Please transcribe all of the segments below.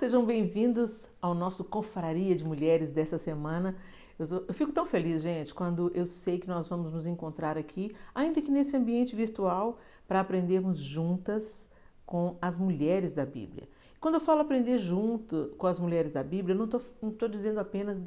sejam bem-vindos ao nosso Confraria de Mulheres dessa semana. Eu fico tão feliz, gente, quando eu sei que nós vamos nos encontrar aqui, ainda que nesse ambiente virtual, para aprendermos juntas com as mulheres da Bíblia. Quando eu falo aprender junto com as mulheres da Bíblia, eu não tô dizendo apenas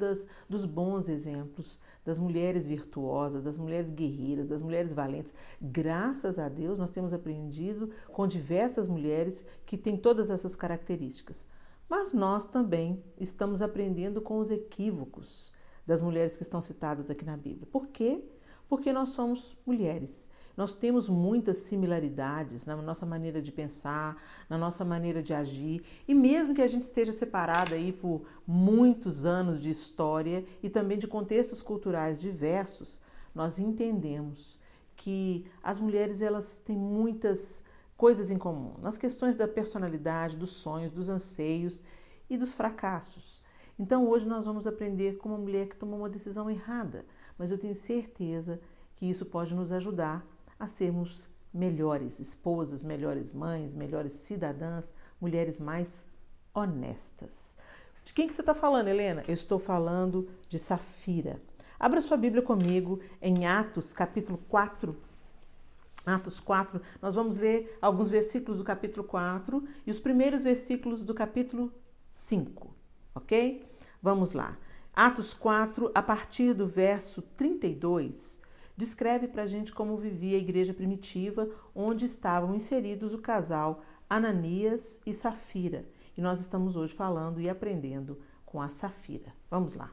dos bons exemplos, das mulheres virtuosas, das mulheres guerreiras, das mulheres valentes. Graças a Deus, nós temos aprendido com diversas mulheres que têm todas essas características. Mas nós também estamos aprendendo com os equívocos das mulheres que estão citadas aqui na Bíblia. Por quê? Porque nós somos mulheres. Nós temos muitas similaridades na nossa maneira de pensar, na nossa maneira de agir, e mesmo que a gente esteja separada aí por muitos anos de história e também de contextos culturais diversos, nós entendemos que as mulheres elas têm muitas coisas em comum, nas questões da personalidade, dos sonhos, dos anseios e dos fracassos. Então hoje nós vamos aprender com uma mulher que tomou uma decisão errada, mas eu tenho certeza que isso pode nos ajudar a sermos melhores esposas, melhores mães, melhores cidadãs, mulheres mais honestas. De quem que você está falando, Helena? Eu estou falando de Safira. Abra sua Bíblia comigo em Atos, capítulo 4. Atos 4, nós vamos ler alguns versículos do capítulo 4 e os primeiros versículos do capítulo 5, ok? Vamos lá. Atos 4, a partir do verso 32, descreve para a gente como vivia a igreja primitiva, onde estavam inseridos o casal Ananias e Safira. E nós estamos hoje falando e aprendendo com a Safira. Vamos lá.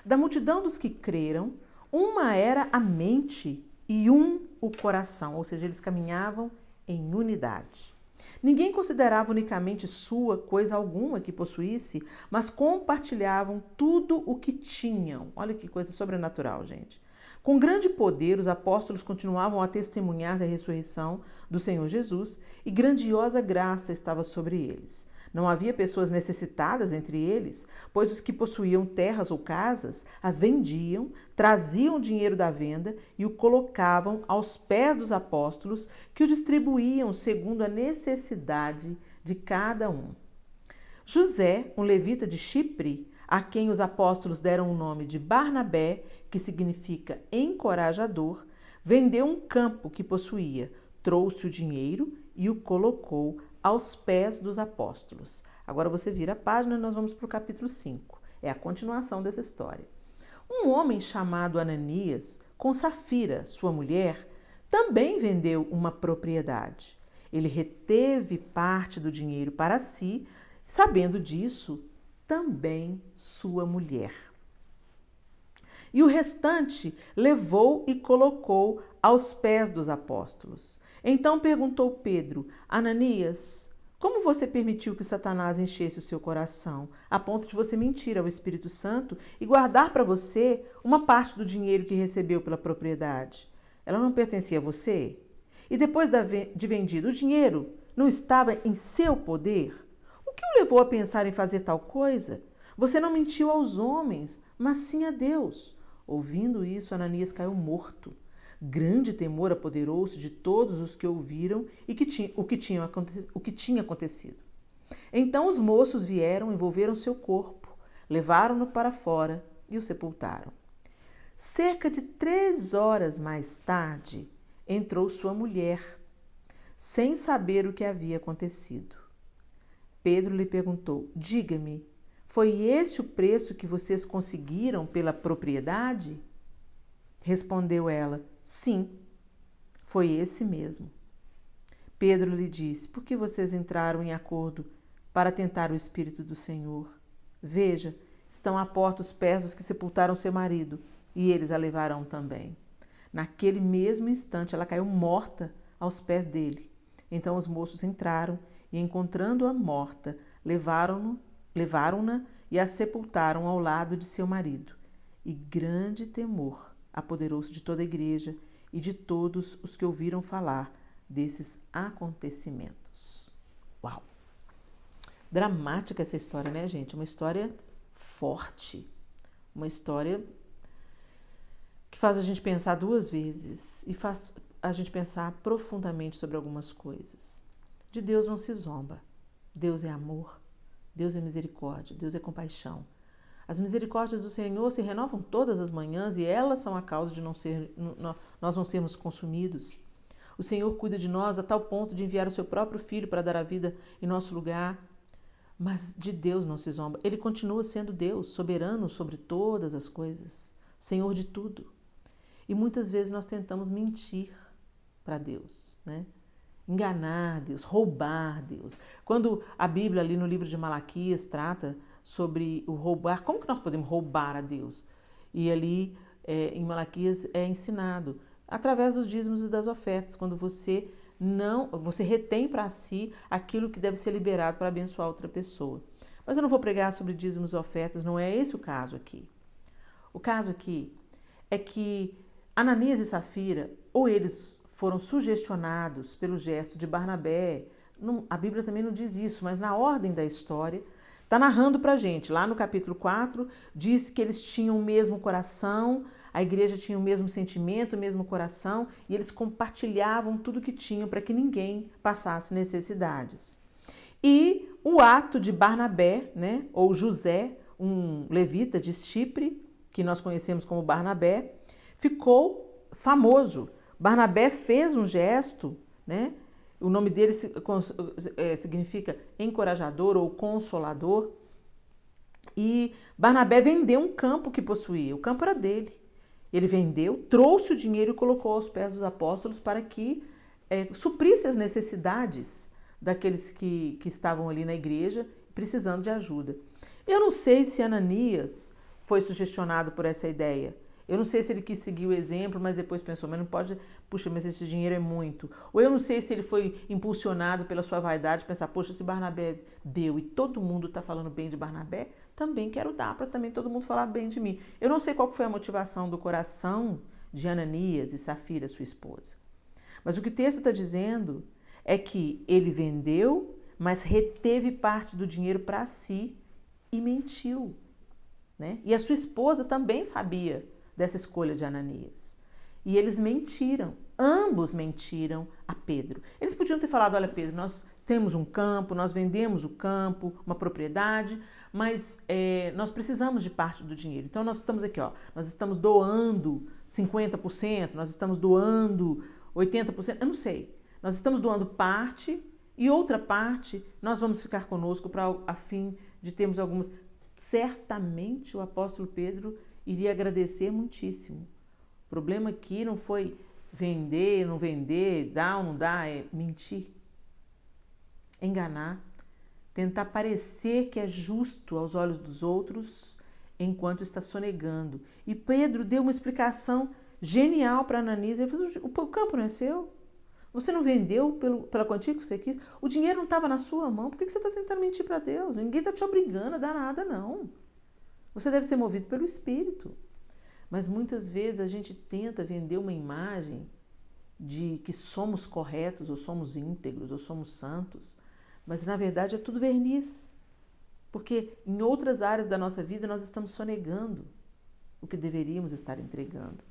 Da multidão dos que creram, uma era a mente e o coração, ou seja, eles caminhavam em unidade. Ninguém considerava unicamente sua coisa alguma que possuísse, mas compartilhavam tudo o que tinham. Olha que coisa sobrenatural, gente. Com grande poder, os apóstolos continuavam a testemunhar da ressurreição do Senhor Jesus e grandiosa graça estava sobre eles. Não havia pessoas necessitadas entre eles, pois os que possuíam terras ou casas as vendiam, traziam o dinheiro da venda e o colocavam aos pés dos apóstolos, que o distribuíam segundo a necessidade de cada um. José, um levita de Chipre, a quem os apóstolos deram o nome de Barnabé, que significa encorajador, vendeu um campo que possuía, trouxe o dinheiro e o colocou aos pés dos apóstolos. Agora você vira a página e nós vamos para o capítulo 5. É a continuação dessa história. Um homem chamado Ananias, com Safira, sua mulher, também vendeu uma propriedade. Ele reteve parte do dinheiro para si, sabendo disso, também sua mulher. E o restante levou e colocou aos pés dos apóstolos. Então perguntou Pedro: Ananias, como você permitiu que Satanás enchesse o seu coração, a ponto de você mentir ao Espírito Santo e guardar para você uma parte do dinheiro que recebeu pela propriedade? Ela não pertencia a você? E depois de vendido, o dinheiro não estava em seu poder? O que o levou a pensar em fazer tal coisa? Você não mentiu aos homens, mas sim a Deus. Ouvindo isso, Ananias caiu morto. Grande temor apoderou-se de todos os que ouviram e o que tinha acontecido. Então os moços vieram, envolveram seu corpo, levaram-no para fora e o sepultaram. Cerca de 3 horas mais tarde, entrou sua mulher, sem saber o que havia acontecido. Pedro lhe perguntou: diga-me, foi esse o preço que vocês conseguiram pela propriedade? Respondeu ela: sim, foi esse mesmo. Pedro lhe disse: por que vocês entraram em acordo para tentar o Espírito do Senhor? Veja, estão à porta os pés dos que sepultaram seu marido, e eles a levarão também. Naquele mesmo instante ela caiu morta aos pés dele. Então os moços entraram e, encontrando-a morta, levaram-na e a sepultaram ao lado de seu marido. E grande temor apoderou-se de toda a igreja e de todos os que ouviram falar desses acontecimentos. Uau! Dramática essa história, né, gente? Uma história forte, uma história que faz a gente pensar 2 vezes e faz a gente pensar profundamente sobre algumas coisas. De Deus não se zomba. Deus é amor. Deus é misericórdia, Deus é compaixão. As misericórdias do Senhor se renovam todas as manhãs e elas são a causa de nós não sermos consumidos. O Senhor cuida de nós a tal ponto de enviar o seu próprio Filho para dar a vida em nosso lugar. Mas de Deus não se zomba. Ele continua sendo Deus, soberano sobre todas as coisas, Senhor de tudo. E muitas vezes nós tentamos mentir para Deus, né? Enganar Deus, roubar Deus. Quando a Bíblia ali no livro de Malaquias trata sobre o roubar, como que nós podemos roubar a Deus? E ali em Malaquias é ensinado através dos dízimos e das ofertas, quando você retém para si aquilo que deve ser liberado para abençoar outra pessoa. Mas eu não vou pregar sobre dízimos e ofertas, não é esse o caso aqui. O caso aqui é que Ananias e Safira, ou eles foram sugestionados pelo gesto de Barnabé, a Bíblia também não diz isso, mas na ordem da história, está narrando para a gente. Lá no capítulo 4, diz que eles tinham o mesmo coração, a igreja tinha o mesmo sentimento, o mesmo coração, e eles compartilhavam tudo que tinham para que ninguém passasse necessidades. E o ato de Barnabé, né, ou José, um levita de Chipre, que nós conhecemos como Barnabé, ficou famoso. Barnabé fez um gesto, né? O nome dele significa encorajador ou consolador. E Barnabé vendeu um campo que possuía, o campo era dele. Ele vendeu, trouxe o dinheiro e colocou aos pés dos apóstolos para que suprisse as necessidades daqueles que estavam ali na igreja precisando de ajuda. Eu não sei se Ananias foi sugestionado por essa ideia. Eu não sei se ele quis seguir o exemplo, mas depois pensou, mas não pode, puxa, mas esse dinheiro é muito. Ou eu não sei se ele foi impulsionado pela sua vaidade, pensar, poxa, se Barnabé deu e todo mundo está falando bem de Barnabé, também quero dar para também todo mundo falar bem de mim. Eu não sei qual foi a motivação do coração de Ananias e Safira, sua esposa. Mas o que o texto está dizendo é que ele vendeu, mas reteve parte do dinheiro para si e mentiu, né? E a sua esposa também sabia dessa escolha de Ananias. E eles mentiram, ambos mentiram a Pedro. Eles podiam ter falado, olha Pedro, nós temos um campo, nós vendemos o campo, uma propriedade, mas nós precisamos de parte do dinheiro. Então nós estamos aqui, ó, nós estamos doando 50%, nós estamos doando 80%, eu não sei. Nós estamos doando parte e outra parte nós vamos ficar conosco a fim de termos algumas... Certamente o apóstolo Pedro iria agradecer muitíssimo. O problema aqui não foi vender, não vender, dar ou não dar, é mentir, enganar, tentar parecer que é justo aos olhos dos outros enquanto está sonegando. E Pedro deu uma explicação genial para Ananias. Ele falou, o campo não é seu? Você não vendeu pela quantia que você quis? O dinheiro não estava na sua mão. Por que você está tentando mentir para Deus? Ninguém está te obrigando a dar nada, não. Você deve ser movido pelo Espírito. Mas muitas vezes a gente tenta vender uma imagem de que somos corretos, ou somos íntegros, ou somos santos. Mas na verdade é tudo verniz. Porque em outras áreas da nossa vida nós estamos sonegando o que deveríamos estar entregando.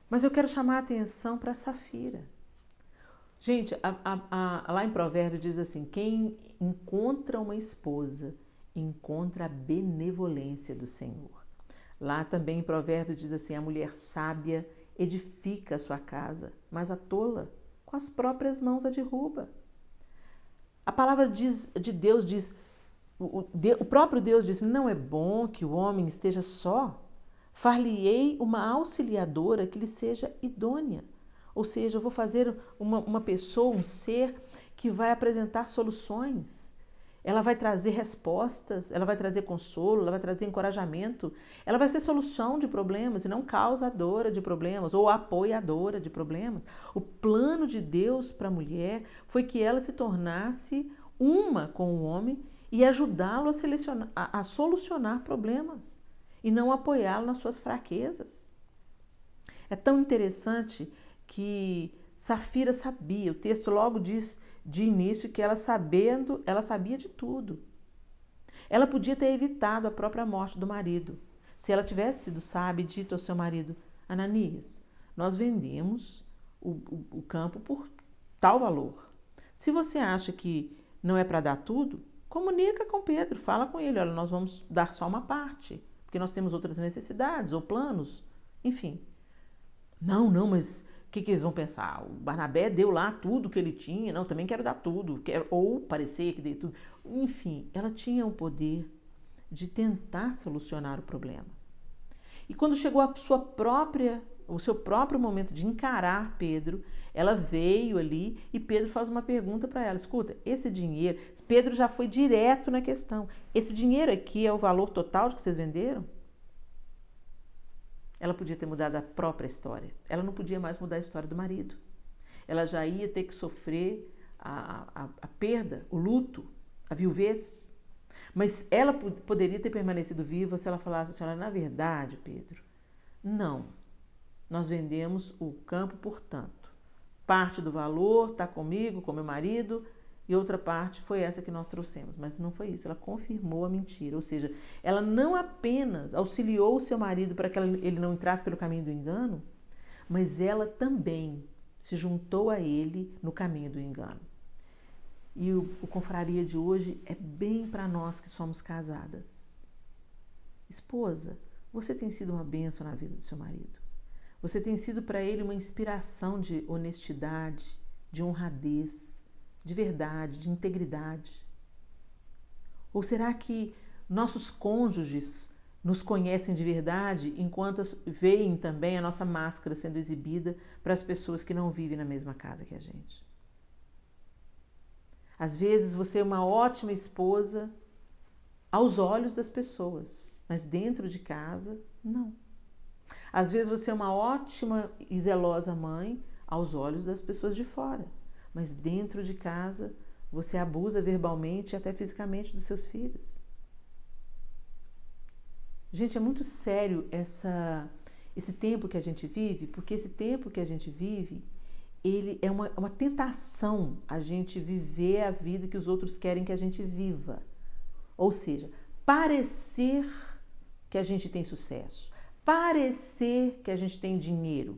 Mas eu quero chamar a atenção para Safira. Gente, lá em Provérbios diz assim, quem encontra uma esposa, encontra a benevolência do Senhor. Lá também em Provérbios diz assim, a mulher sábia edifica a sua casa, mas a tola com as próprias mãos a derruba. A palavra de Deus diz, o próprio Deus diz, não é bom que o homem esteja só, far-lhe-ei uma auxiliadora que lhe seja idônea. Ou seja, eu vou fazer uma pessoa, um ser que vai apresentar soluções. Ela vai trazer respostas, ela vai trazer consolo, ela vai trazer encorajamento. Ela vai ser solução de problemas e não causadora de problemas ou apoiadora de problemas. O plano de Deus para a mulher foi que ela se tornasse uma com o homem e ajudá-lo a solucionar problemas e não apoiá-lo nas suas fraquezas. É tão interessante que Safira sabia, o texto logo diz de início que ela sabia de tudo. Ela podia ter evitado a própria morte do marido, se ela tivesse sido sábia e dito ao seu marido, Ananias, nós vendemos o campo por tal valor. Se você acha que não é para dar tudo, Comunica com Pedro, fala com ele, olha, nós vamos dar só uma parte, porque nós temos outras necessidades ou planos, enfim. Não, mas o que eles vão pensar? O Barnabé deu lá tudo que ele tinha, não, também quero dar tudo, ou parecer que dei tudo. Enfim, ela tinha o poder de tentar solucionar o problema. E quando chegou o seu próprio momento de encarar Pedro, ela veio ali e Pedro faz uma pergunta para ela. Escuta, esse dinheiro, Pedro já foi direto na questão. Esse dinheiro aqui é o valor total de que vocês venderam? Ela podia ter mudado a própria história. Ela não podia mais mudar a história do marido. Ela já ia ter que sofrer a perda, o luto, a viuvez. Mas ela poderia ter permanecido viva se ela falasse assim, olha, na verdade, Pedro, não. Nós vendemos o campo por tanto. Parte do valor está comigo, com meu marido, e outra parte foi essa que nós trouxemos. Mas não foi isso, ela confirmou a mentira. Ou seja, ela não apenas auxiliou o seu marido para que ele não entrasse pelo caminho do engano, mas ela também se juntou a ele no caminho do engano. E o Confraria de hoje é bem para nós que somos casadas. Esposa, você tem sido uma bênção na vida do seu marido. Você tem sido para ele uma inspiração de honestidade, de honradez, de verdade, de integridade. Ou será que nossos cônjuges nos conhecem de verdade enquanto veem também a nossa máscara sendo exibida para as pessoas que não vivem na mesma casa que a gente? Às vezes você é uma ótima esposa aos olhos das pessoas, mas dentro de casa, não. Às vezes você é uma ótima e zelosa mãe aos olhos das pessoas de fora, mas dentro de casa você abusa verbalmente e até fisicamente dos seus filhos. Gente, é muito sério esse tempo que a gente vive, porque esse tempo que a gente vive, ele é uma tentação a gente viver a vida que os outros querem que a gente viva. Ou seja, parecer que a gente tem sucesso, parecer que a gente tem dinheiro,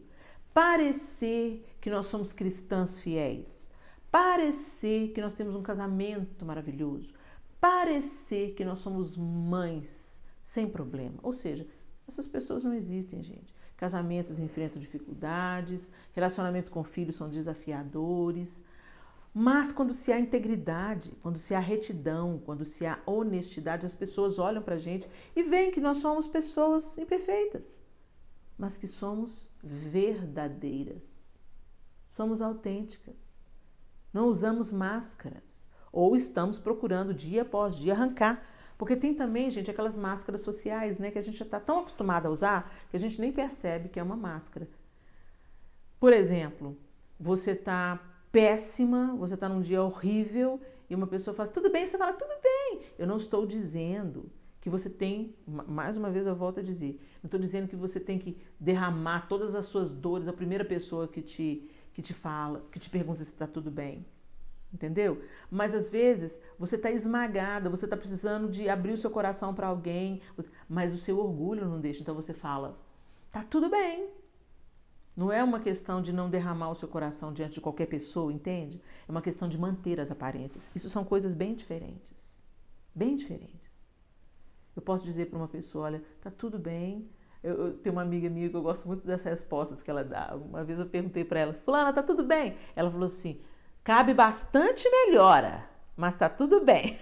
parecer que nós somos cristãs fiéis, parecer que nós temos um casamento maravilhoso, parecer que nós somos mães sem problema. Ou seja, essas pessoas não existem, gente. Casamentos enfrentam dificuldades, relacionamento com filhos são desafiadores, mas quando se há integridade, quando se há retidão, quando se há honestidade, as pessoas olham para a gente e veem que nós somos pessoas imperfeitas, mas que somos verdadeiras, somos autênticas, não usamos máscaras ou estamos procurando dia após dia arrancar. Porque tem também, gente, aquelas máscaras sociais, né, que a gente já está tão acostumado a usar que a gente nem percebe que é uma máscara. Por exemplo, você está péssima, você está num dia horrível e uma pessoa fala, tudo bem? Você fala, tudo bem. Eu não estou dizendo que você tem, mais uma vez eu volto a dizer, não estou dizendo que você tem que derramar todas as suas dores à primeira pessoa que te fala, que te pergunta se está tudo bem. Entendeu? Mas às vezes você está esmagada, você está precisando de abrir o seu coração para alguém, mas o seu orgulho não deixa, então você fala, tá tudo bem. Não é uma questão de não derramar o seu coração diante de qualquer pessoa, entende? É uma questão de manter as aparências. Isso são coisas bem diferentes. Bem diferentes. Eu posso dizer para uma pessoa, olha, tá tudo bem. Eu tenho uma amiga minha que eu gosto muito das respostas que ela dá. Uma vez eu perguntei para ela, fulana, tá tudo bem? Ela falou assim, cabe bastante melhora, mas tá tudo bem.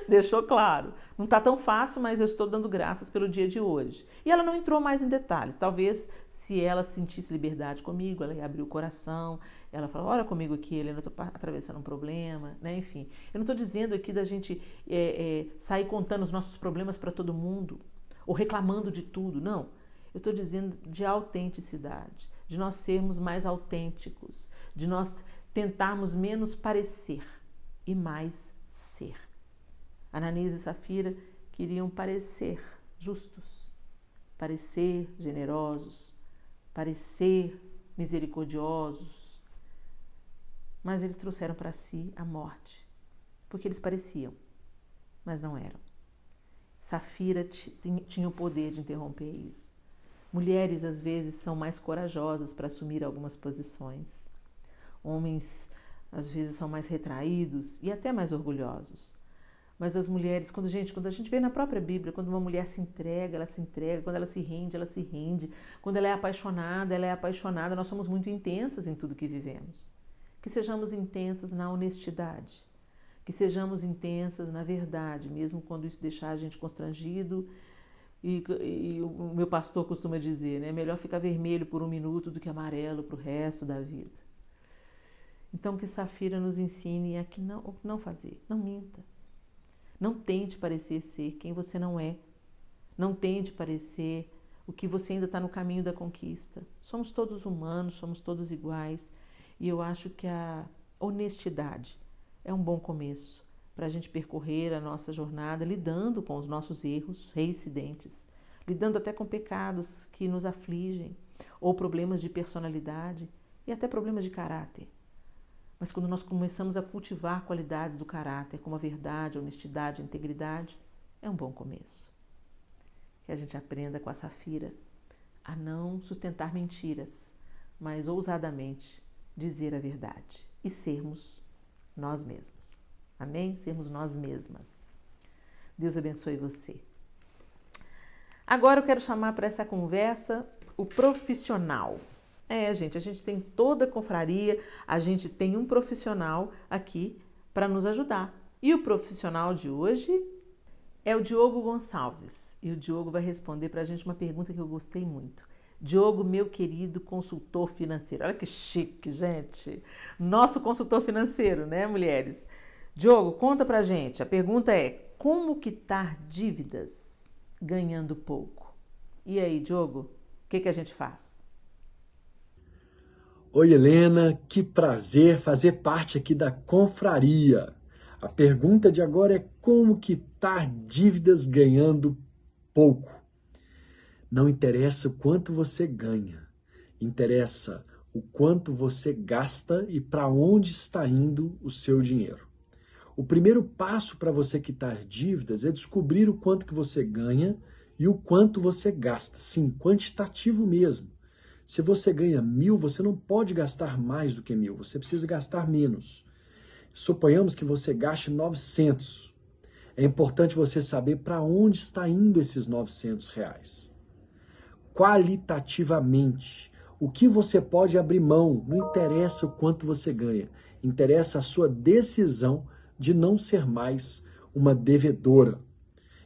Deixou claro. Não tá tão fácil, mas eu estou dando graças pelo dia de hoje. E ela não entrou mais em detalhes. Talvez se ela sentisse liberdade comigo, ela ia abrir o coração, ela falou, olha comigo aqui, Helena, eu estou atravessando um problema, né? Enfim. Eu não estou dizendo aqui da gente sair contando os nossos problemas para todo mundo, ou reclamando de tudo, não. Eu estou dizendo de autenticidade, de nós sermos mais autênticos, de nós tentarmos menos parecer e mais ser. Ananias e Safira queriam parecer justos, parecer generosos, parecer misericordiosos, mas eles trouxeram para si a morte, porque eles pareciam, mas não eram. Safira tinha o poder de interromper isso. Mulheres, às vezes, são mais corajosas para assumir algumas posições. Homens às vezes são mais retraídos e até mais orgulhosos. Mas as mulheres, quando a gente vê na própria Bíblia, quando uma mulher se entrega, ela se entrega, quando ela se rende, quando ela é apaixonada, nós somos muito intensas em tudo que vivemos. Que sejamos intensas na honestidade, que sejamos intensas na verdade, mesmo quando isso deixar a gente constrangido. E o meu pastor costuma dizer, né? Melhor ficar vermelho por um minuto do que amarelo para o resto da vida. Então que Safira nos ensine o que não fazer, não minta. Não tente parecer ser quem você não é. Não tente parecer o que você ainda está no caminho da conquista. Somos todos humanos, somos todos iguais. E eu acho que a honestidade é um bom começo para a gente percorrer a nossa jornada lidando com os nossos erros reincidentes, lidando até com pecados que nos afligem, ou problemas de personalidade e até problemas de caráter. Mas quando nós começamos a cultivar qualidades do caráter, como a verdade, a honestidade, a integridade, é um bom começo. Que a gente aprenda com a Safira a não sustentar mentiras, mas ousadamente dizer a verdade e sermos nós mesmos. Amém? Sermos nós mesmas. Deus abençoe você. Agora eu quero chamar para essa conversa o profissional. Gente, a gente tem toda a confraria, a gente tem um profissional aqui para nos ajudar. E o profissional de hoje é o Diogo Gonçalves. E o Diogo vai responder para a gente uma pergunta que eu gostei muito. Diogo, meu querido consultor financeiro. Olha que chique, gente. Nosso consultor financeiro, né, mulheres? Diogo, conta pra gente. A pergunta é: como quitar dívidas ganhando pouco? E aí, Diogo, o que a gente faz? Oi, Helena, que prazer fazer parte aqui da confraria. A pergunta de agora é como quitar dívidas ganhando pouco. Não interessa o quanto você ganha, interessa o quanto você gasta e para onde está indo o seu dinheiro. O primeiro passo para você quitar dívidas é descobrir o quanto que você ganha e o quanto você gasta. Sim, quantitativo mesmo. Se você ganha 1.000, você não pode gastar mais do que 1.000, você precisa gastar menos. Suponhamos que você gaste 900. É importante você saber para onde está indo esses R$ 900. Qualitativamente, o que você pode abrir mão, não interessa o quanto você ganha, interessa a sua decisão de não ser mais uma devedora.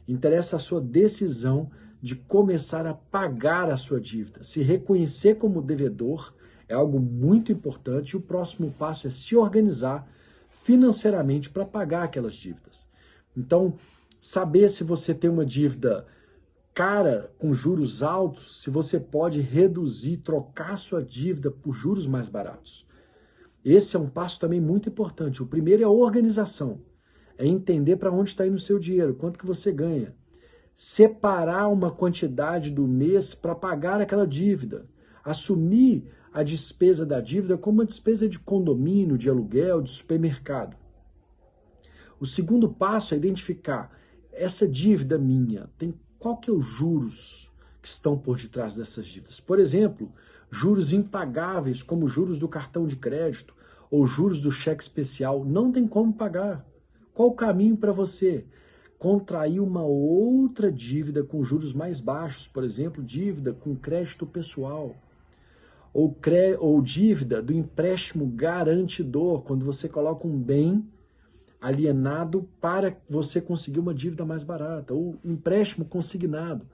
Interessa a sua decisão de começar a pagar a sua dívida. Se reconhecer como devedor é algo muito importante e o próximo passo é se organizar financeiramente para pagar aquelas dívidas. Então, saber se você tem uma dívida cara, com juros altos, se você pode reduzir, trocar sua dívida por juros mais baratos. Esse é um passo também muito importante. O primeiro é a organização. É entender para onde está indo o seu dinheiro, quanto que você ganha. Separar uma quantidade do mês para pagar aquela dívida. Assumir a despesa da dívida como uma despesa de condomínio, de aluguel, de supermercado. O segundo passo é identificar essa dívida minha. Qual que é os juros que estão por detrás dessas dívidas? Por exemplo, juros impagáveis, como juros do cartão de crédito ou juros do cheque especial, não tem como pagar. Qual o caminho para você? Contrair uma outra dívida com juros mais baixos, por exemplo, dívida com crédito pessoal, ou dívida do empréstimo garantidor, quando você coloca um bem alienado para você conseguir uma dívida mais barata, ou empréstimo consignado.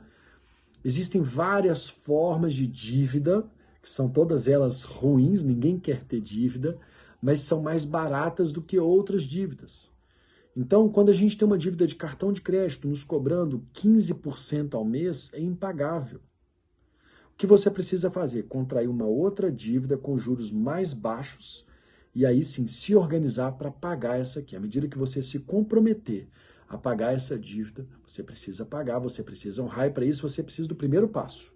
Existem várias formas de dívida, que são todas elas ruins, ninguém quer ter dívida, mas são mais baratas do que outras dívidas. Então, quando a gente tem uma dívida de cartão de crédito nos cobrando 15% ao mês, é impagável. O que você precisa fazer? Contrair uma outra dívida com juros mais baixos e aí sim se organizar para pagar essa aqui. À medida que você se comprometer a pagar essa dívida, você precisa pagar, você precisa honrar, e para isso você precisa do primeiro passo.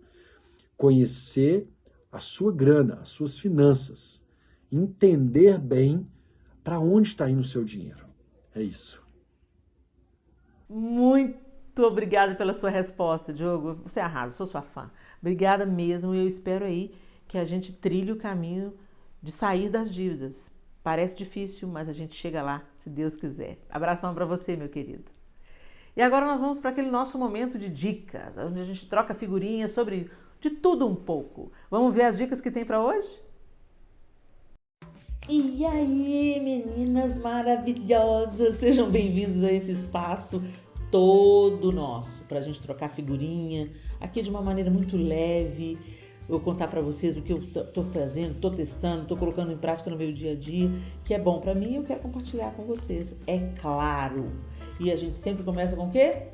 Conhecer a sua grana, as suas finanças. Entender bem para onde está indo o seu dinheiro. É isso. Muito obrigada pela sua resposta, Diogo. Você arrasa, sou sua fã. Obrigada mesmo, e eu espero aí que a gente trilhe o caminho de sair das dívidas. Parece difícil, mas a gente chega lá, se Deus quiser. Abração para você, meu querido. E agora nós vamos para aquele nosso momento de dicas, onde a gente troca figurinhas sobre de tudo um pouco. Vamos ver as dicas que tem para hoje? E aí, meninas maravilhosas, sejam bem-vindos a esse espaço todo nosso, para a gente trocar figurinha, aqui de uma maneira muito leve. Eu contar para vocês o que eu estou fazendo, estou testando, estou colocando em prática no meu dia a dia, que é bom para mim e eu quero compartilhar com vocês, é claro. E a gente sempre começa com o quê?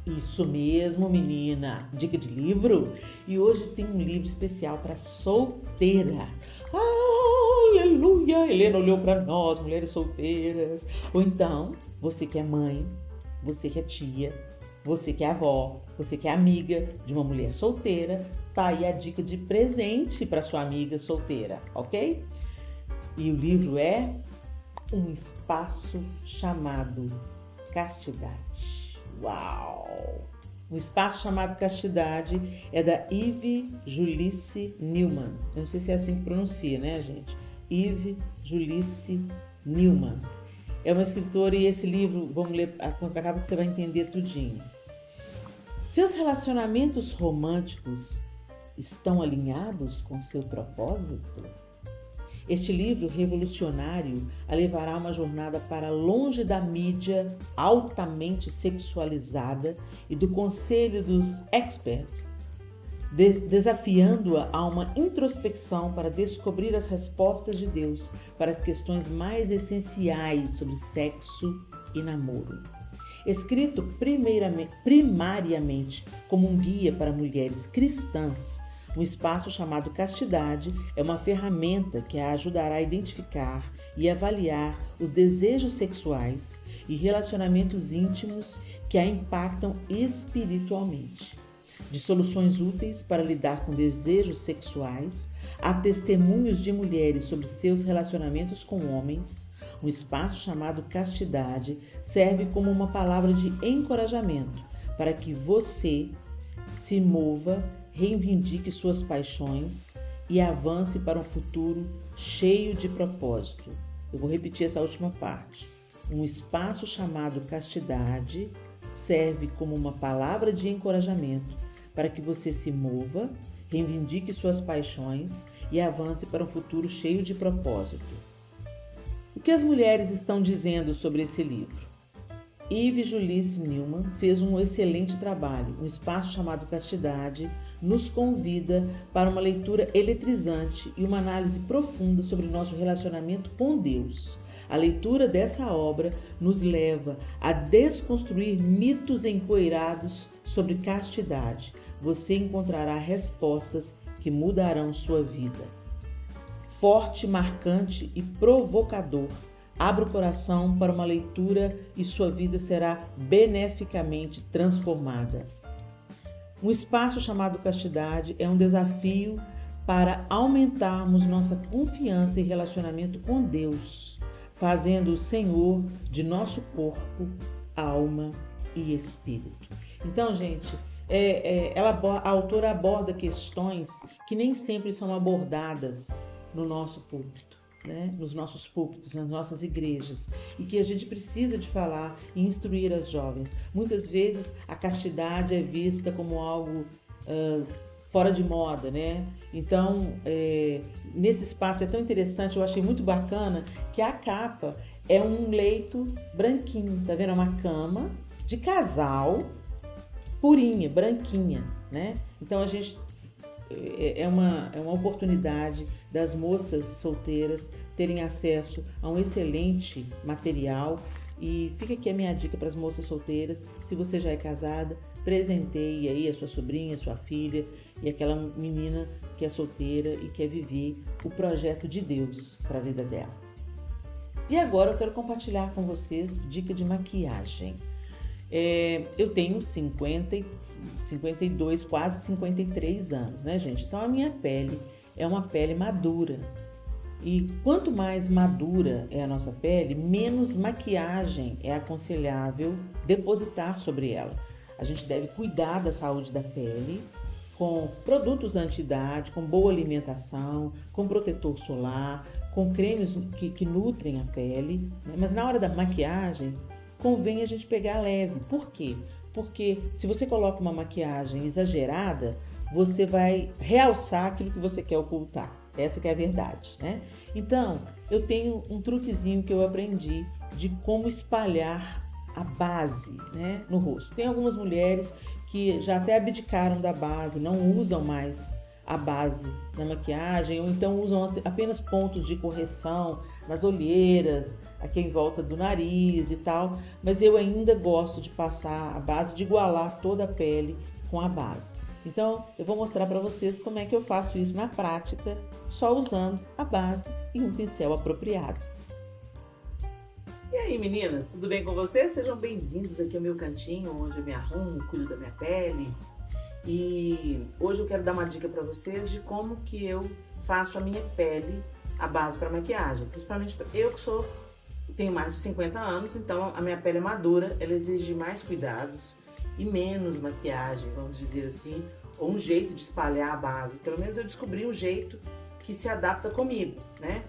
Isso mesmo, menina, dica de livro. E hoje tem um livro especial para solteiras. Aleluia! Helena olhou para nós, mulheres solteiras. Ou então, você que é mãe, você que é tia, você que é avó, você que é amiga de uma mulher solteira, tá aí a dica de presente para sua amiga solteira, ok? E o livro é Um Espaço Chamado Castidade. Uau! Um Espaço Chamado Castidade é da Eve Julice Newman. Eu não sei se é assim que pronuncia, né, gente? Eve Julice Newman. É uma escritora e esse livro, vamos ler, acaba que você vai entender tudinho. Seus relacionamentos românticos estão alinhados com seu propósito? Este livro revolucionário a levará a uma jornada para longe da mídia altamente sexualizada e do conselho dos experts, desafiando-a a uma introspecção para descobrir as respostas de Deus para as questões mais essenciais sobre sexo e namoro. Escrito primariamente como um guia para mulheres cristãs, um espaço chamado Castidade é uma ferramenta que a ajudará a identificar e avaliar os desejos sexuais e relacionamentos íntimos que a impactam espiritualmente. De soluções úteis para lidar com desejos sexuais a testemunhos de mulheres sobre seus relacionamentos com homens, um espaço chamado Castidade serve como uma palavra de encorajamento para que você se mova, reivindique suas paixões e avance para um futuro cheio de propósito. Eu vou repetir essa última parte. Um espaço chamado Castidade serve como uma palavra de encorajamento para que você se mova, reivindique suas paixões e avance para um futuro cheio de propósito. O que as mulheres estão dizendo sobre esse livro? Eve Julice Newman fez um excelente trabalho. Um espaço chamado Castidade nos convida para uma leitura eletrizante e uma análise profunda sobre nosso relacionamento com Deus. A leitura dessa obra nos leva a desconstruir mitos empoeirados sobre castidade. Você encontrará respostas que mudarão sua vida. Forte, marcante e provocador. Abra o coração para uma leitura e sua vida será beneficamente transformada. Um espaço chamado Castidade é um desafio para aumentarmos nossa confiança e relacionamento com Deus, fazendo o Senhor de nosso corpo, alma e espírito. Então, gente, a autora aborda questões que nem sempre são abordadas no nosso púlpito, né? Nos nossos púlpitos, nas nossas igrejas, e que a gente precisa de falar e instruir as jovens. Muitas vezes a castidade é vista como algo fora de moda, né? Então, nesse espaço é tão interessante, eu achei muito bacana que a capa é um leito branquinho, tá vendo? É uma cama de casal purinha, branquinha, né? Então a gente é uma oportunidade das moças solteiras terem acesso a um excelente material. E fica aqui a minha dica para as moças solteiras: se você já é casada, presenteie aí a sua sobrinha, a sua filha e aquela menina que é solteira e quer viver o projeto de Deus para a vida dela. E agora eu quero compartilhar com vocês dica de maquiagem. Eu tenho 52, quase 53 anos, né, gente? Então a minha pele é uma pele madura. E quanto mais madura é a nossa pele, menos maquiagem é aconselhável depositar sobre ela. A gente deve cuidar da saúde da pele com produtos anti-idade, com boa alimentação, com protetor solar, com cremes que nutrem a pele, né? Mas na hora da maquiagem, convém a gente pegar leve. Por quê? Porque se você coloca uma maquiagem exagerada, você vai realçar aquilo que você quer ocultar. Essa que é a verdade, né? Então, eu tenho um truquezinho que eu aprendi de como espalhar a base, né, no rosto. Tem algumas mulheres que já até abdicaram da base, não usam mais a base na maquiagem, ou então usam apenas pontos de correção nas olheiras, aqui em volta do nariz e tal, mas eu ainda gosto de passar a base, de igualar toda a pele com a base. Então, eu vou mostrar para vocês como é que eu faço isso na prática, só usando a base e um pincel apropriado. E aí, meninas, tudo bem com vocês? Sejam bem-vindos aqui ao meu cantinho, onde eu me arrumo, cuido da minha pele. E hoje eu quero dar uma dica para vocês de como que eu faço a minha pele a base para maquiagem. Principalmente eu que tenho mais de 50 anos, então a minha pele é madura, ela exige mais cuidados e menos maquiagem, vamos dizer assim, ou um jeito de espalhar a base. Pelo menos eu descobri um jeito que se adapta comigo, né?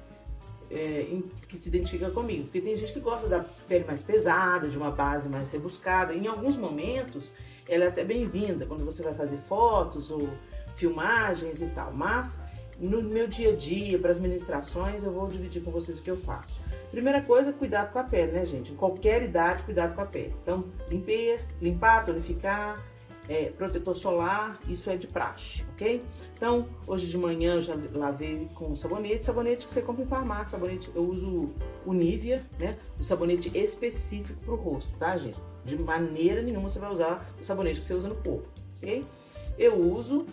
Que se identifica comigo, porque tem gente que gosta da pele mais pesada, de uma base mais rebuscada. Em alguns momentos ela é até bem-vinda quando você vai fazer fotos ou filmagens e tal, mas no meu dia a dia, para as ministrações, eu vou dividir com vocês o que eu faço. Primeira coisa, cuidado com a pele, né, gente? Em qualquer idade, cuidado com a pele. Então, limpar, tonificar, protetor solar, isso é de praxe, ok? Então, hoje de manhã eu já lavei com sabonete que você compra em farmácia, sabonete, eu uso o Nivea, né? O sabonete específico pro rosto, tá, gente? De maneira nenhuma você vai usar o sabonete que você usa no corpo, ok? Eu uso,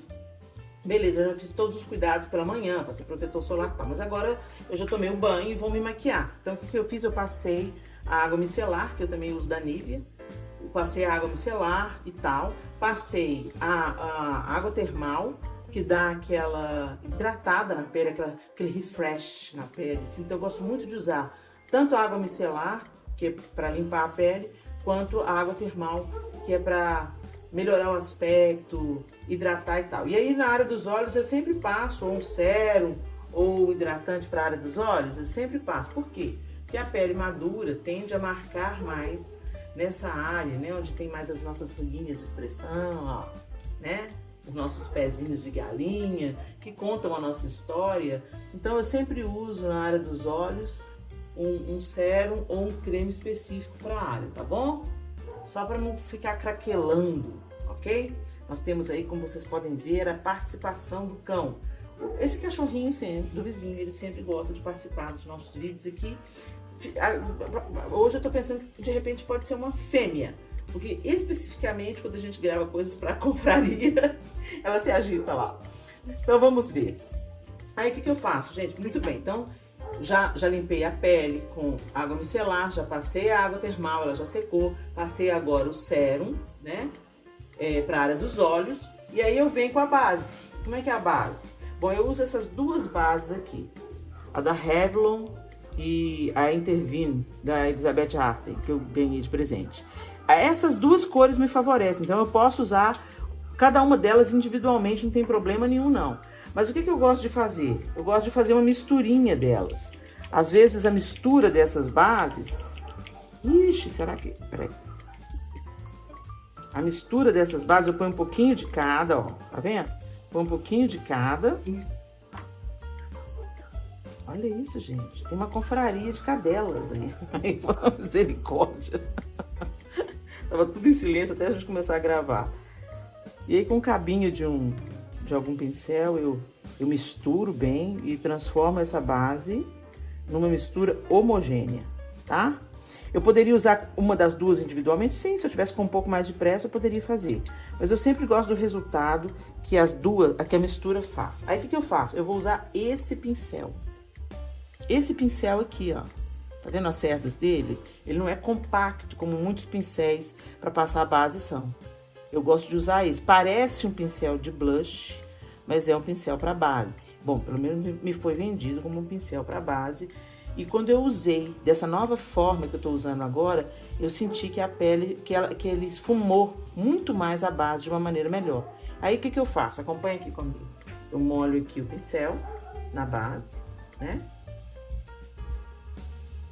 beleza, eu já fiz todos os cuidados pela manhã, passei protetor solar e tal, mas agora eu já tomei o banho e vou me maquiar. Então, o que eu fiz? Eu passei a água micelar, que eu também uso da Nivea, passei a água micelar e tal, passei a água termal, que dá aquela hidratada na pele, aquele refresh na pele. Então eu gosto muito de usar tanto a água micelar, que é para limpar a pele, quanto a água termal, que é para melhorar o aspecto, hidratar e tal. E aí na área dos olhos eu sempre passo ou um sérum ou hidratante para a área dos olhos, eu sempre passo. Por quê? Porque a pele madura tende a marcar mais nessa área, né, onde tem mais as nossas ruguinhas de expressão, ó, né, os nossos pezinhos de galinha, que contam a nossa história. Então eu sempre uso na área dos olhos um sérum ou um creme específico para a área, tá bom? Só para não ficar craquelando, ok? Nós temos aí, como vocês podem ver, a participação do cão. Esse cachorrinho sempre, do vizinho, ele sempre gosta de participar dos nossos vídeos aqui. Hoje eu tô pensando que de repente pode ser uma fêmea, porque especificamente quando a gente grava coisas para confraria, ela se agita lá. Então vamos ver. Aí o que eu faço, gente? Muito bem, então já limpei a pele com água micelar, já passei a água termal, ela já secou, passei agora o sérum, né, para a área dos olhos, e aí eu venho com a base. Como é que é a base? Bom, eu uso essas duas bases aqui, a da Revlon e a Intervene da Elizabeth Arden, que eu ganhei de presente. Essas duas cores me favorecem, então eu posso usar cada uma delas individualmente, não tem problema nenhum não. Mas o que eu gosto de fazer? Eu gosto de fazer uma misturinha delas. Às vezes a mistura dessas bases... Ixi, será que... Peraí. A mistura dessas bases eu ponho um pouquinho de cada, ó, tá vendo? Põe um pouquinho de cada. Olha isso, gente. Tem uma confraria de cadelas aí. Misericórdia. Tava tudo em silêncio até a gente começar a gravar. E aí com um cabinho de algum pincel eu misturo bem e transformo essa base numa mistura homogênea, tá? Eu poderia usar uma das duas individualmente? Sim, se eu tivesse com um pouco mais de pressa eu poderia fazer. Mas eu sempre gosto do resultado que que a mistura faz. Aí o que eu faço? Eu vou usar esse pincel. Esse pincel aqui, ó, tá vendo as cerdas dele? Ele não é compacto como muitos pincéis para passar a base são. Eu gosto de usar esse. Parece um pincel de blush, mas é um pincel para base. Bom, pelo menos me foi vendido como um pincel para base. E quando eu usei dessa nova forma que eu tô usando agora, eu senti que a pele, que ele esfumou muito mais a base de uma maneira melhor. Aí o que eu faço? Acompanha aqui comigo. Eu molho aqui o pincel na base, né?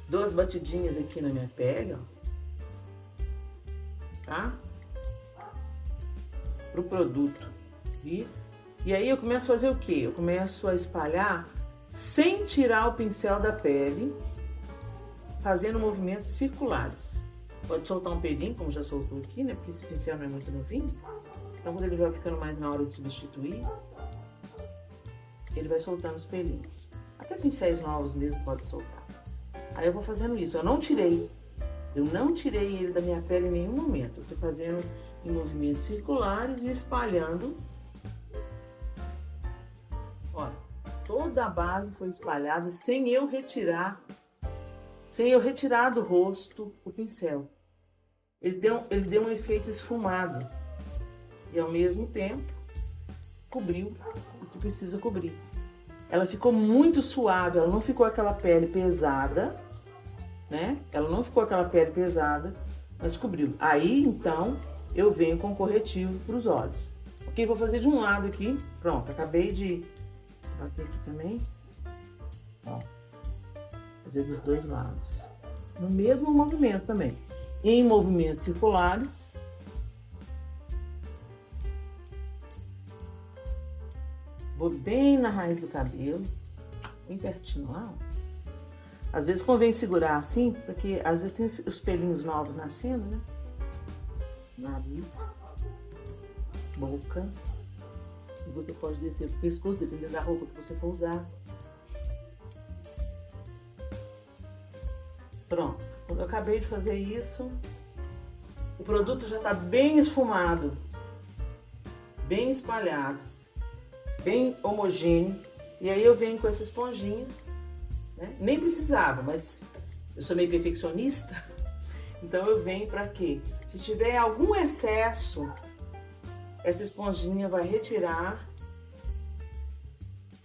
Dou as batidinhas aqui na minha pele, ó. Tá? Pro produto. E aí eu começo a fazer o quê? Eu começo a espalhar sem tirar o pincel da pele, fazendo movimentos circulares. Pode soltar um pelinho, como já soltou aqui, né? Porque esse pincel não é muito novinho. Então, quando ele vai ficando mais na hora de substituir, ele vai soltando os pelinhos. Até pincéis novos mesmo pode soltar. Aí eu vou fazendo isso. Eu não tirei ele da minha pele em nenhum momento. Eu tô fazendo em movimentos circulares e espalhando. Olha, toda a base foi espalhada sem eu retirar do rosto o pincel. Ele deu um efeito esfumado e ao mesmo tempo cobriu o que precisa cobrir. Ela ficou muito suave, ela não ficou aquela pele pesada, né? Ela não ficou aquela pele pesada, mas cobriu. Aí então eu venho com corretivo para os olhos. Ok, vou fazer de um lado aqui. Pronto, acabei de bater aqui também. Ó, fazer dos dois lados. No mesmo movimento também. Em movimentos circulares. Vou bem na raiz do cabelo. Bem pertinho lá, ó. Às vezes convém segurar assim, porque às vezes tem os pelinhos novos nascendo, né? Nariz. Boca. E você pode descer pro pescoço, dependendo da roupa que você for usar. Pronto. Quando eu acabei de fazer isso, o produto já está bem esfumado, bem espalhado, bem homogêneo. E aí eu venho com essa esponjinha, né? Nem precisava, mas eu sou meio perfeccionista, então eu venho para quê? Se tiver algum excesso, essa esponjinha vai retirar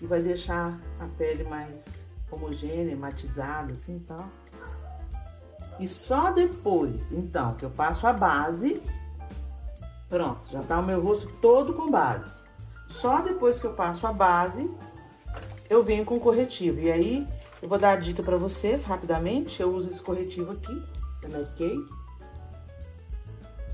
e vai deixar a pele mais homogênea, matizada, assim e tal. E só depois, então, que eu passo a base, pronto, já tá o meu rosto todo com base. Só depois que eu passo a base, eu venho com corretivo. E aí, eu vou dar a dica pra vocês, rapidamente. Eu uso esse corretivo aqui, da Mary Kay.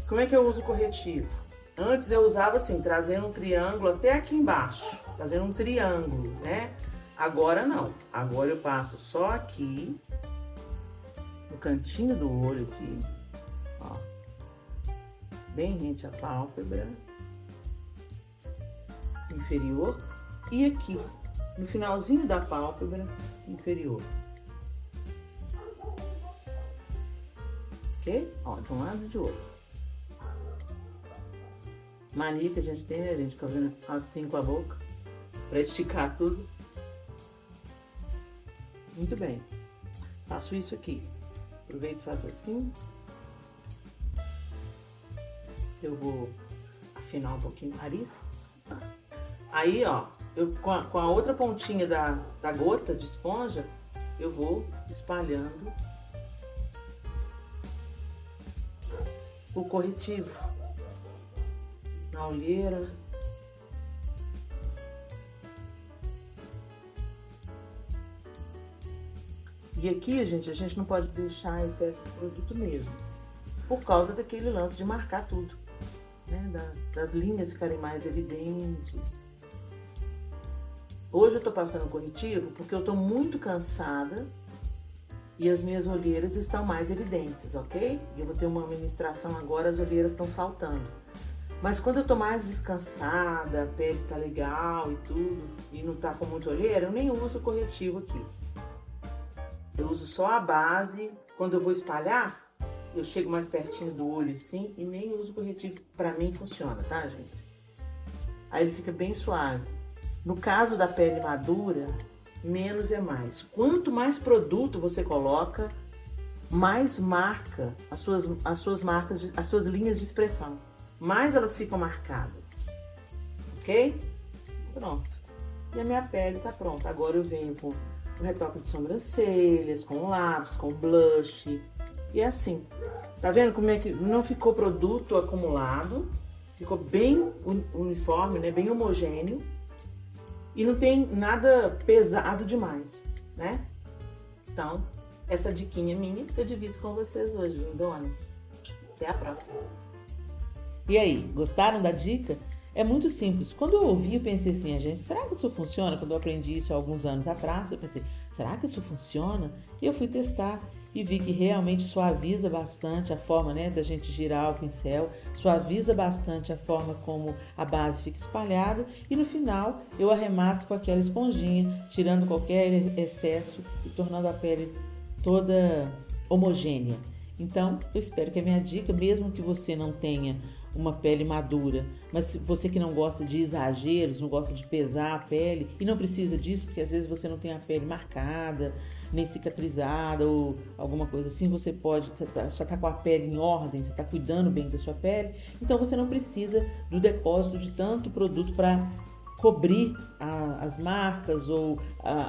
Como é que eu uso o corretivo? Antes eu usava assim, trazendo um triângulo até aqui embaixo. Fazendo um triângulo, né? Agora não. Agora eu passo só aqui, no cantinho do olho aqui, ó, bem rente à pálpebra inferior e aqui no finalzinho da pálpebra inferior, ok? Ó, de um lado e de outro. Mania que a gente tem, né, gente, fazendo assim com a boca para esticar tudo. Muito bem, faço isso aqui. Aproveito e faço assim. Eu vou afinar um pouquinho o nariz. Aí, ó, eu, com a outra pontinha da gota de esponja, eu vou espalhando o corretivo na olheira. E aqui, gente, a gente não pode deixar excesso de produto mesmo, por causa daquele lance de marcar tudo, né? Das linhas ficarem mais evidentes. Hoje eu tô passando corretivo porque eu tô muito cansada e as minhas olheiras estão mais evidentes, ok? Eu vou ter uma ministração agora, as olheiras estão saltando. Mas quando eu tô mais descansada, a pele tá legal e tudo, e não tá com muita olheira, eu nem uso corretivo aqui. Eu uso só a base. Quando eu vou espalhar, eu chego mais pertinho do olho assim e nem uso corretivo. Pra mim funciona, tá, gente? Aí ele fica bem suave. No caso da pele madura, menos é mais. Quanto mais produto você coloca, mais marca as suas marcas, as suas linhas de expressão. Mais elas ficam marcadas. Ok? Pronto. E a minha pele tá pronta. Agora eu venho com o retoque de sobrancelhas, com lápis, com blush. E assim. Tá vendo como é que não ficou produto acumulado? Ficou bem uniforme, né? Bem homogêneo. E não tem nada pesado demais, né? Então, essa diquinha minha eu divido com vocês hoje, lindonas. Até a próxima. E aí, gostaram da dica? É muito simples. Quando eu ouvi, eu pensei assim, gente, será que isso funciona? Quando eu aprendi isso há alguns anos atrás, eu pensei, será que isso funciona? E eu fui testar e vi que realmente suaviza bastante a forma, né, da gente girar o pincel, suaviza bastante a forma como a base fica espalhada e no final eu arremato com aquela esponjinha, tirando qualquer excesso e tornando a pele toda homogênea. Então, eu espero que a minha dica, mesmo que você não tenha uma pele madura, mas se você que não gosta de exageros, não gosta de pesar a pele e não precisa disso, porque às vezes você não tem a pele marcada, nem cicatrizada ou alguma coisa assim, você pode, só tá com a pele em ordem, você está cuidando bem da sua pele, então você não precisa do depósito de tanto produto para cobrir as marcas ou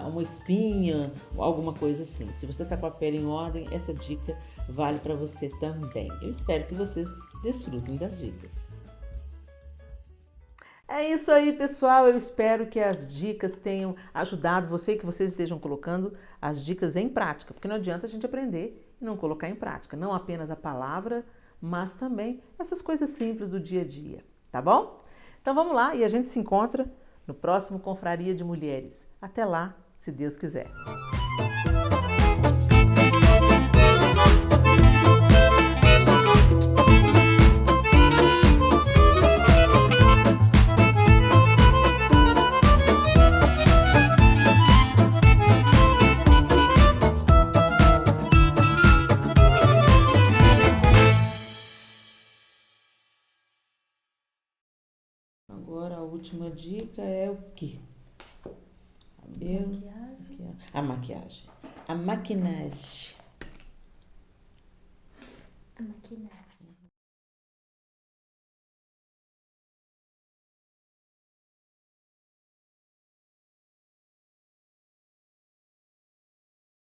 uma espinha, alguma coisa assim. Se você está com a pele em ordem, essa dica vale para você também. Eu espero que vocês desfrutem das dicas. É isso aí, pessoal. Eu espero que as dicas tenham ajudado você e que vocês estejam colocando as dicas em prática, porque não adianta a gente aprender e não colocar em prática, não apenas a palavra, mas também essas coisas simples do dia a dia, tá bom? Então vamos lá e a gente se encontra no próximo Confraria de Mulheres. Até lá, se Deus quiser. Agora a última dica é o quê? Cabelo. Maquiagem. A maquiagem. A maquinagem. A maquinagem.